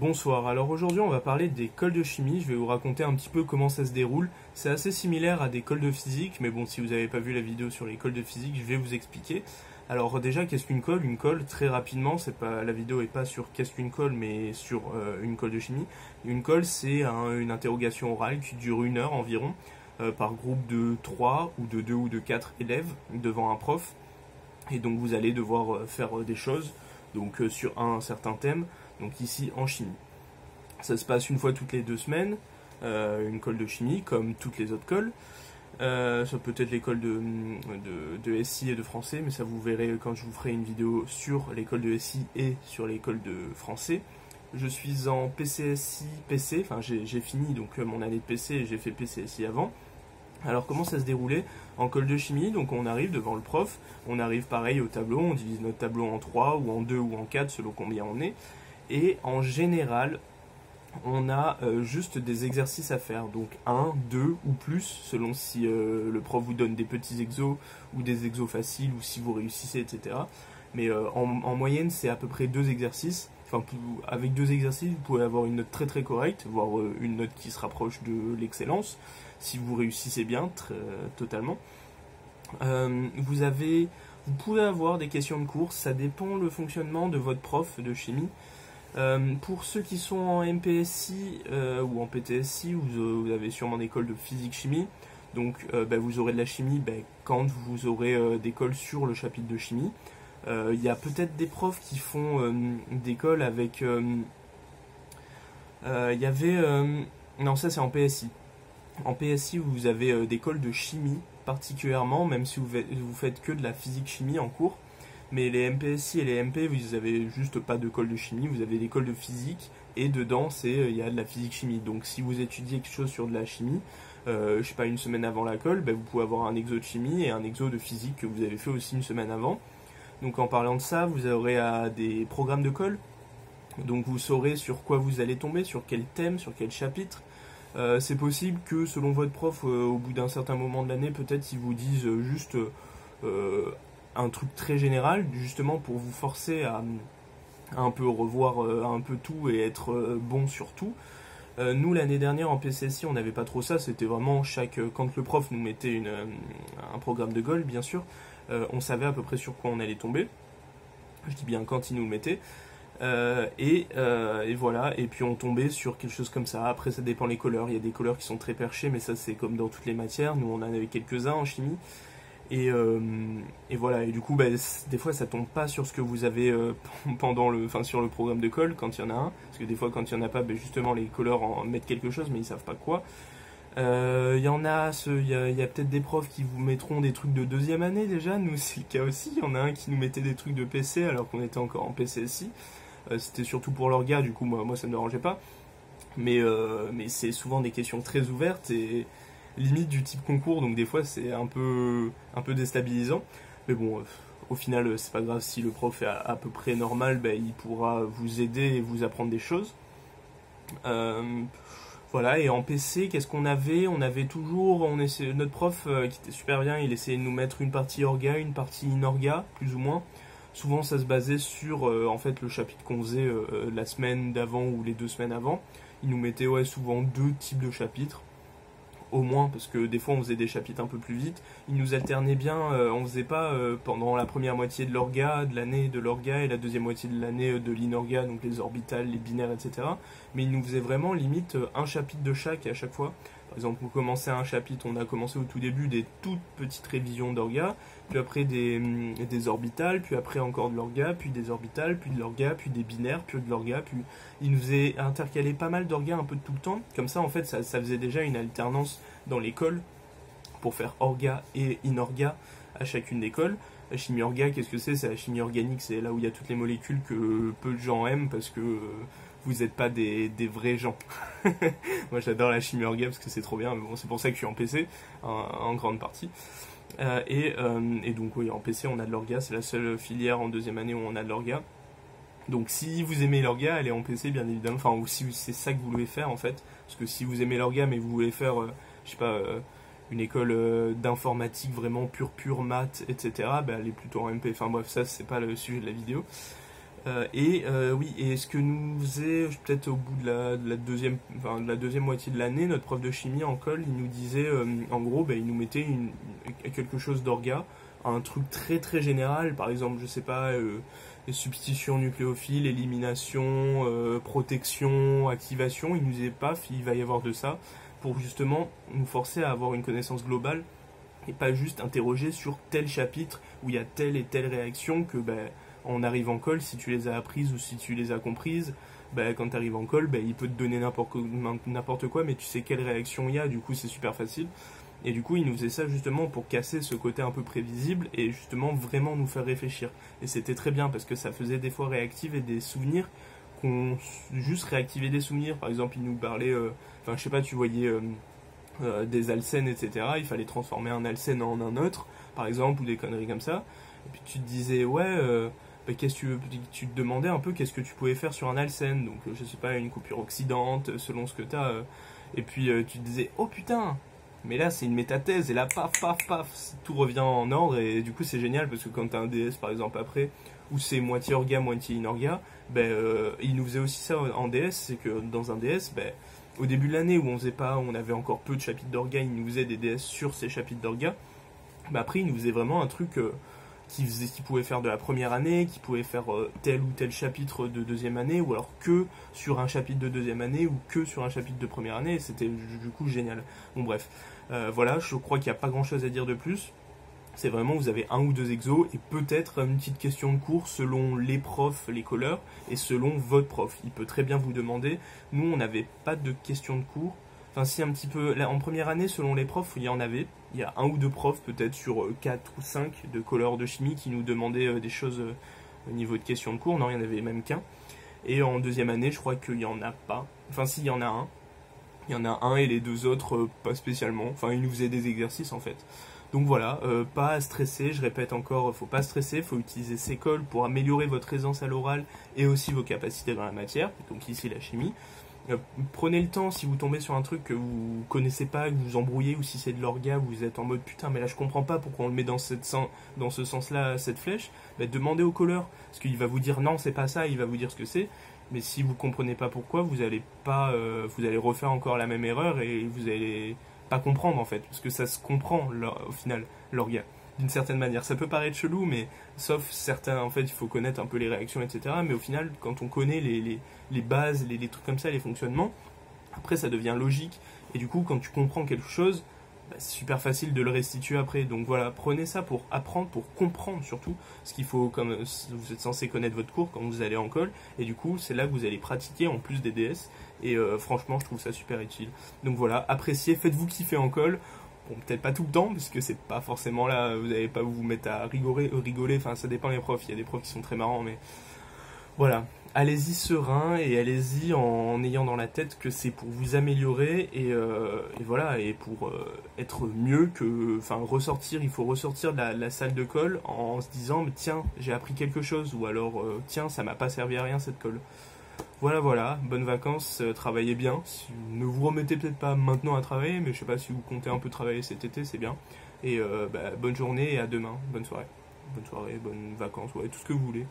Bonsoir, alors aujourd'hui on va parler des cols de chimie, je vais vous raconter un petit peu comment ça se déroule. C'est assez similaire à des cols de physique, mais bon, si vous n'avez pas vu la vidéo sur les cols de physique, je vais vous expliquer. Alors déjà, qu'est-ce qu'une colle? Une colle, très rapidement, la vidéo n'est pas sur qu'est-ce qu'une colle, mais sur une colle de chimie. Une colle, c'est une interrogation orale qui dure 1 heure environ, par groupe de 3 ou de 2 ou de 4 élèves devant un prof. Et donc vous allez devoir faire des choses donc, sur un certain thème. Donc ici en chimie. Ça se passe une fois toutes les 2 semaines, une colle de chimie comme toutes les autres colles. Ça peut être l'école de SI et de français, mais ça vous verrez quand je vous ferai une vidéo sur l'école de SI et sur l'école de français. Je suis en PCSI PC, enfin j'ai fini donc mon année de PC et j'ai fait PCSI avant. Alors comment ça se déroulait en colle de chimie? Donc on arrive devant le prof, on arrive pareil au tableau, on divise notre tableau en 3 ou en 2 ou en 4 selon combien on est. Et en général, on a juste des exercices à faire, donc 1, 2 ou plus, selon si le prof vous donne des petits exos ou des exos faciles ou si vous réussissez, etc. Mais en moyenne, c'est à peu près 2 exercices. Enfin, avec 2 exercices, vous pouvez avoir une note très très correcte, voire une note qui se rapproche de l'excellence, si vous réussissez bien, totalement. Vous pouvez avoir des questions de cours, ça dépend le fonctionnement de votre prof de chimie. Pour ceux qui sont en MPSI ou en PTSI, vous avez sûrement des cols de physique-chimie. Donc vous aurez de la chimie quand vous aurez des cols sur le chapitre de chimie. Il y a peut-être des profs qui font des cols avec... non, ça c'est en PSI. En PSI, vous avez des cols de chimie particulièrement, même si vous faites que de la physique-chimie en cours. Mais les MPSI et les MP, vous avez juste pas de colle de chimie, vous avez des colles de physique, et dedans, il y a de la physique-chimie. Donc si vous étudiez quelque chose sur de la chimie, je sais pas, une semaine avant la colle, vous pouvez avoir un exo de chimie et un exo de physique que vous avez fait aussi une semaine avant. Donc en parlant de ça, vous aurez des programmes de colle. Donc vous saurez sur quoi vous allez tomber, sur quel thème, sur quel chapitre. C'est possible que selon votre prof, au bout d'un certain moment de l'année, peut-être ils vous disent juste... un truc très général, justement pour vous forcer à un peu revoir un peu tout et être bon sur tout. Nous, l'année dernière en PCSI, on n'avait pas trop ça, c'était vraiment quand le prof nous mettait un programme de Goal, bien sûr, on savait à peu près sur quoi on allait tomber. Je dis bien quand il nous le mettait. Et voilà, et puis on tombait sur quelque chose comme ça. Après, ça dépend les couleurs, il y a des couleurs qui sont très perchés, mais ça c'est comme dans toutes les matières. Nous, on en avait quelques-uns en chimie. Et voilà, et du coup, des fois ça tombe pas sur ce que vous avez sur le programme de colle quand il y en a un, parce que des fois quand il y en a pas, justement les colleurs en mettent quelque chose, mais ils savent pas quoi. Il y a peut-être des profs qui vous mettront des trucs de 2e année déjà, nous c'est le cas aussi. Il y en a un qui nous mettait des trucs de PC alors qu'on était encore en PCSI. C'était surtout pour l'orga, du coup moi ça me dérangeait pas. Mais c'est souvent des questions très ouvertes et limite du type concours, donc des fois c'est un peu déstabilisant. Mais bon, au final c'est pas grave, si le prof est à peu près normal, il pourra vous aider et vous apprendre des choses. Voilà, et en PC, qu'est-ce qu'on avait? On avait toujours, notre prof qui était super bien, il essayait de nous mettre une partie orga, une partie inorga, plus ou moins. Souvent ça se basait sur en fait le chapitre qu'on faisait la semaine d'avant ou les 2 semaines avant. Il nous mettait souvent 2 types de chapitres, au moins, parce que des fois on faisait des chapitres un peu plus vite. Il nous alternait bien, on faisait pas pendant la première moitié de l'orga, de l'année de l'orga, et la deuxième moitié de l'année de l'inorga, donc les orbitales, les binaires, etc. Mais il nous faisait vraiment limite un chapitre de chaque à chaque fois. Par exemple, on commençait un chapitre, on a commencé au tout début des toutes petites révisions d'orga, puis après des orbitales, puis après encore de l'orga, puis des orbitales, puis de l'orga, puis des binaires, puis de l'orga, puis il nous faisait intercaler pas mal d'orga un peu de tout le temps. Comme ça, en fait, ça faisait déjà une alternance dans l'école pour faire orga et inorga à chacune des cols. La chimie orga, qu'est-ce que c'est? C'est la chimie organique, c'est là où il y a toutes les molécules que peu de gens aiment parce que vous n'êtes pas des vrais gens. Moi j'adore la chimie orga parce que c'est trop bien, mais bon, c'est pour ça que je suis en PC en grande partie. Et donc oui, en PC on a de l'orga, c'est la seule filière en 2e année où on a de l'orga. Donc si vous aimez l'orga, elle est en PC bien évidemment, enfin ou si c'est ça que vous voulez faire en fait, parce que si vous aimez l'orga mais vous voulez faire, je sais pas, une école d'informatique vraiment pure maths, etc., elle est plutôt en MP, enfin bref, ça c'est pas le sujet de la vidéo. Oui, et ce que nous faisait peut-être au bout de la deuxième, enfin, de la deuxième moitié de l'année, notre prof de chimie en colle, il nous disait, en gros, il nous mettait quelque chose d'orga, un truc très très général, par exemple, je sais pas, les substitutions nucléophiles, élimination, protection, activation, il nous disait paf, il va y avoir de ça, pour justement nous forcer à avoir une connaissance globale et pas juste interroger sur tel chapitre où il y a telle et telle réaction que on arrive en colle, si tu les as apprises ou si tu les as comprises, quand tu arrives en colle, il peut te donner n'importe quoi, mais tu sais quelle réaction il y a, du coup c'est super facile. Et du coup, il nous faisait ça justement pour casser ce côté un peu prévisible et justement vraiment nous faire réfléchir. Et c'était très bien parce que ça faisait des fois réactiver des souvenirs juste réactiver des souvenirs. Par exemple, il nous parlait, je sais pas, tu voyais des alcènes, etc. Il fallait transformer un alcène en un autre, par exemple, ou des conneries comme ça. Et puis tu te disais, ouais, qu'est-ce que tu te demandais un peu qu'est-ce que tu pouvais faire sur un alcène. Donc, je sais pas, une coupure oxydante, selon ce que tu as. Et puis tu te disais, oh putain, mais là c'est une métathèse, et là paf, paf, paf, tout revient en ordre, et du coup c'est génial parce que quand tu as un DS par exemple après, où c'est moitié orga, moitié inorga, il nous faisait aussi ça en DS, c'est que dans un DS, au début de l'année où on avait encore peu de chapitres d'orga, il nous faisait des DS sur ces chapitres d'orga. Après il nous faisait vraiment un truc qui pouvait faire de la première année, qui pouvait faire tel ou tel chapitre de deuxième année, ou alors que sur un chapitre de deuxième année, ou que sur un chapitre de première année, et c'était du coup génial. Bon bref, voilà, je crois qu'il n'y a pas grand chose à dire de plus. C'est vraiment, vous avez un ou deux exos, et peut-être une petite question de cours selon les profs, les colleurs, et selon votre prof. Il peut très bien vous demander, nous on n'avait pas de questions de cours, enfin si un petit peu, là, en première année selon les profs, il y en avait, il y a un ou deux profs peut-être sur 4 ou 5 de colleurs de chimie qui nous demandaient des choses au niveau de questions de cours, non il n'y en avait même qu'un. Et en deuxième année je crois qu'il n'y en a pas, enfin si il y en a un, il y en a un et les deux autres pas spécialement, enfin ils nous faisaient des exercices en fait. Donc voilà, pas à stresser, je répète encore, faut pas stresser, faut utiliser ces cols pour améliorer votre aisance à l'oral et aussi vos capacités dans la matière, donc ici la chimie. Prenez le temps, si vous tombez sur un truc que vous connaissez pas, que vous embrouillez, ou si c'est de l'orga, vous êtes en mode putain mais là je comprends pas pourquoi on le met dans ce sens-là, cette flèche, demandez au colleur, parce qu'il va vous dire non c'est pas ça, il va vous dire ce que c'est, mais si vous comprenez pas pourquoi, vous allez refaire encore la même erreur et vous allez pas comprendre en fait, parce que ça se comprend au final, l'orga, d'une certaine manière. Ça peut paraître chelou, mais sauf certains, en fait, il faut connaître un peu les réactions, etc. Mais au final, quand on connaît les bases, les trucs comme ça, les fonctionnements, après ça devient logique. Et du coup, quand tu comprends quelque chose, c'est super facile de le restituer après. Donc voilà, prenez ça pour apprendre, pour comprendre surtout ce qu'il faut, comme vous êtes censé connaître votre cours quand vous allez en colle. Et du coup, c'est là que vous allez pratiquer en plus des DS. Et franchement, je trouve ça super utile. Donc voilà, appréciez, faites-vous kiffer en colle. Bon, peut-être pas tout le temps, parce que c'est pas forcément là, vous n'allez pas vous mettre à rigoler, enfin ça dépend des profs, il y a des profs qui sont très marrants, mais voilà. Allez-y serein et allez-y en ayant dans la tête que c'est pour vous améliorer et voilà, et pour être mieux que, enfin ressortir, il faut ressortir de la salle de colle en se disant tiens, j'ai appris quelque chose, ou alors tiens, ça m'a pas servi à rien cette colle. Voilà, bonnes vacances, travaillez bien. Ne vous remettez peut-être pas maintenant à travailler, mais je sais pas si vous comptez un peu travailler cet été, c'est bien. Et bonne journée et à demain, bonne soirée, bonnes vacances, ouais, tout ce que vous voulez.